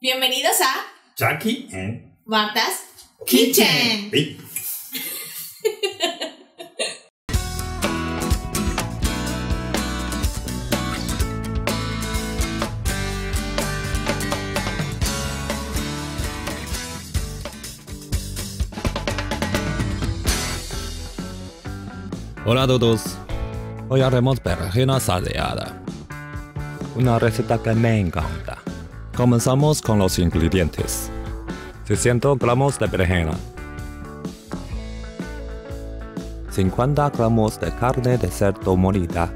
Bienvenidos a Jackie and Marta's Kitchen. Hey. Hola a todos, hoy haremos berenjena salteada, una receta que me encanta. Comenzamos con los ingredientes: 600 gramos de berenjena, 50 gramos de carne de cerdo molida,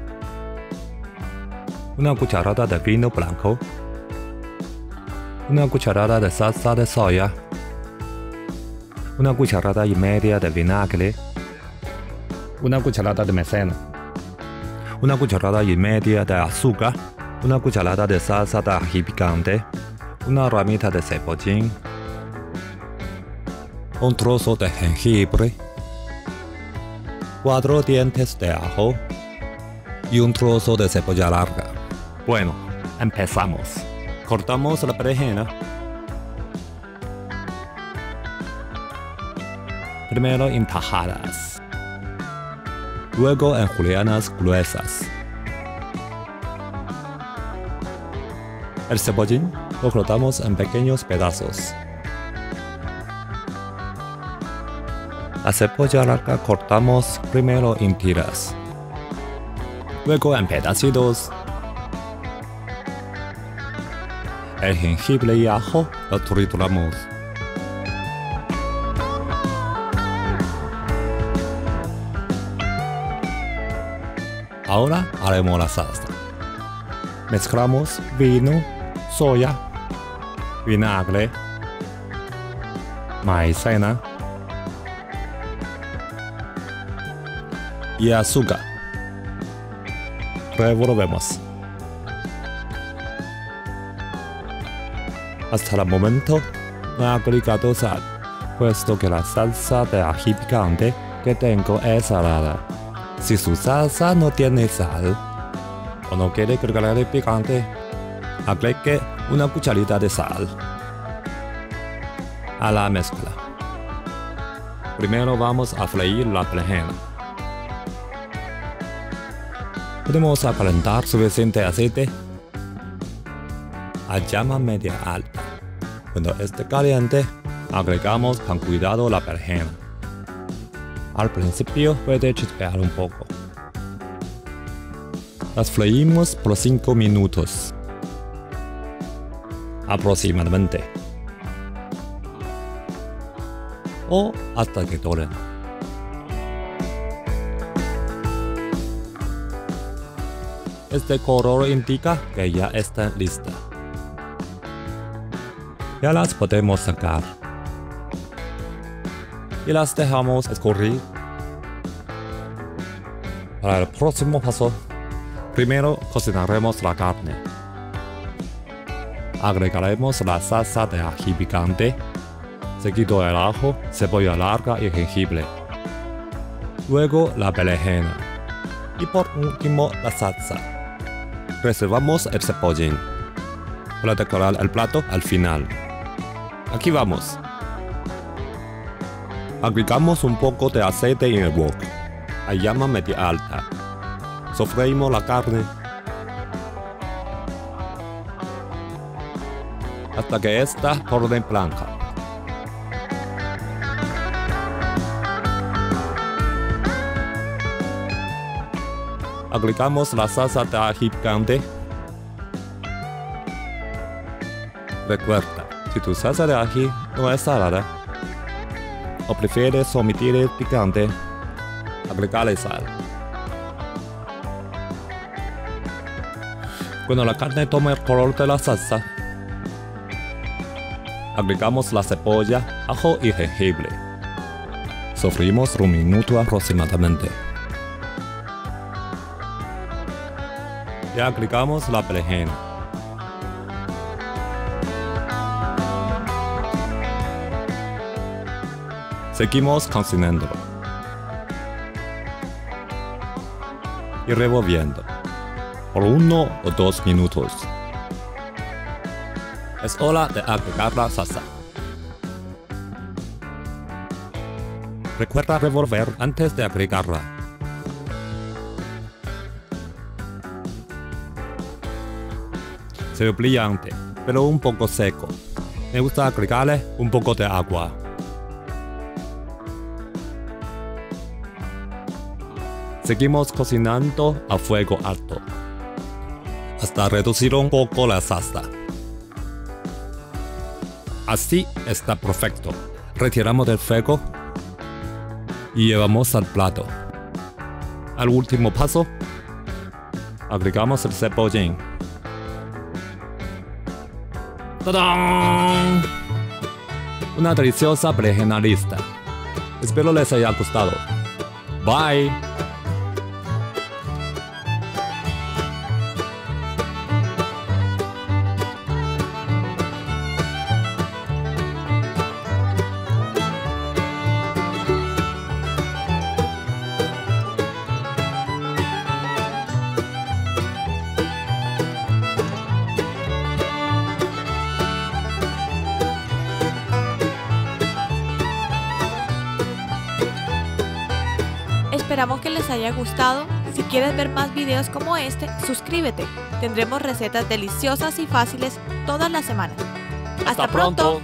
una cucharada de vino blanco, una cucharada de salsa de soya, una cucharada y media de vinagre, una cucharada de maicena, una cucharada y media de azúcar, una cucharada de salsa de ají picante, una ramita de cebollín, un trozo de jengibre, 4 dientes de ajo y un trozo de cebolla larga. Bueno, empezamos. Cortamos la berenjena. Primero en tajadas, luego en julianas gruesas. El cebollín lo cortamos en pequeños pedazos. La cebolla larga cortamos primero en tiras, luego en pedacitos. El jengibre y ajo lo trituramos. Ahora haremos la salsa. Mezclamos vino, soya, vinagre, maicena y azúcar. Revolvemos. Hasta el momento no he agregado sal, puesto que la salsa de ají picante que tengo es salada. Si su salsa no tiene sal o no quiere agregar picante, agregue una cucharita de sal a la mezcla. Primero vamos a freír la berenjena. Podemos calentar suficiente aceite a llama media alta. Cuando esté caliente, agregamos con cuidado la berenjena. Al principio puede chispear un poco. Las freímos por 5 minutos aproximadamente, o hasta que doren. Este color indica que ya están listas. Ya las podemos sacar y las dejamos escurrir. Para el próximo paso, primero cocinaremos la carne. Agregaremos la salsa de ají picante, seguido el ajo, cebolla larga y jengibre. Luego la berenjena y por último la salsa. Reservamos el cebollín para decorar el plato al final. Aquí vamos. Agregamos un poco de aceite en el wok a llama media alta. Sofreímos la carne hasta que está orden blanca. Agregamos la salsa de ají picante. Recuerda, si tu salsa de ají no es salada o prefieres omitir el picante, agregale sal. Cuando la carne tome el color de la salsa, agregamos la cebolla, ajo y jengibre. Sofreímos un minuto aproximadamente. Ya agregamos la berenjena. Seguimos cocinándolo y revolviendo por 1 o 2 minutos. Es hora de agregar la salsa. Recuerda revolver antes de agregarla. Se ve brillante, pero un poco seco. Me gusta agregarle un poco de agua. Seguimos cocinando a fuego alto, hasta reducir un poco la salsa. Así está perfecto. Retiramos del fuego y llevamos al plato. Al último paso, agregamos el cebollín. ¡Tadán! Una deliciosa berenjena lista. Espero les haya gustado. Bye. Esperamos que les haya gustado. Si quieres ver más videos como este, suscríbete. Tendremos recetas deliciosas y fáciles todas las semanas. ¡Hasta pronto!